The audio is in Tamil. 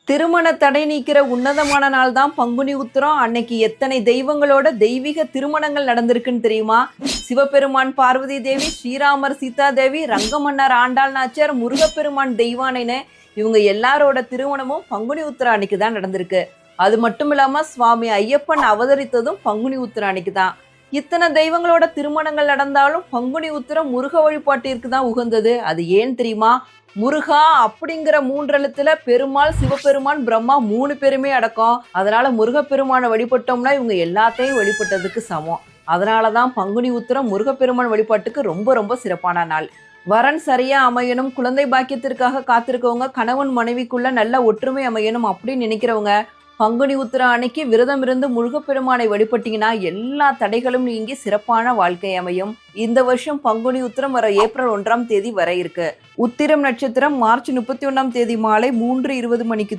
திருமண தடை நீக்கிற உன்னதமான நாள் தான் பங்குனி உத்திரம். அன்னைக்கு எத்தனை தெய்வங்களோட தெய்வீக திருமணங்கள் நடந்திருக்குன்னு தெரியுமா? சிவபெருமான் பார்வதி தேவி, ஸ்ரீராமர் சீதா தேவி, ரங்கமன்னர் ஆண்டாள் நாச்சியார், முருகப்பெருமான் தெய்வானைன்னு இவங்க எல்லாரோட திருமணமும் பங்குனி உத்திரம் அன்னைக்கு தான் நடந்திருக்கு. அது மட்டும் இல்லாம சுவாமி ஐயப்பன் அவதரித்ததும் பங்குனி உத்திரம் அன்னைக்கு தான். இத்தனை தெய்வங்களோட திருமணங்கள் நடந்தாலும் பங்குனி உத்திரம் முருக வழிபாட்டிற்கு தான் உகந்தது. அது ஏன் தெரியுமா? முருகா அப்படிங்கிற மூன்றெழுத்துல பெருமாள், சிவபெருமான், பிரம்மா 3 பேருமே அடக்கம். அதனால முருகப்பெருமானை வழிபட்டோம்னா இவங்க எல்லாத்தையும் வழிபட்டதுக்கு சமம். அதனாலதான் பங்குனி உத்திரம் முருகப்பெருமான் வழிபாட்டுக்கு ரொம்ப ரொம்ப சிறப்பான நாள். வரன் சரியா அமையணும், குழந்தை பாக்கியத்திற்காக காத்திருக்கவங்க, கணவன் மனைவிக்குள்ள நல்ல ஒற்றுமை அமையணும் அப்படின்னு நினைக்கிறவங்க பங்குனி உத்திரம் அன்னைக்கு விரதம் இருந்து முருகப்பெருமானை வழிபட்டீங்கன்னா எல்லா தடைகளும் நீங்கி சிறப்பான வாழ்க்கை அமையும். இந்த வருஷம் பங்குனி உத்திரம் வர ஏப்ரல் 1ஆம் தேதி வர இருக்கு. உத்திரம் நட்சத்திரம் மார்ச் 31ஆம் தேதி மாலை 3:20 மணிக்கு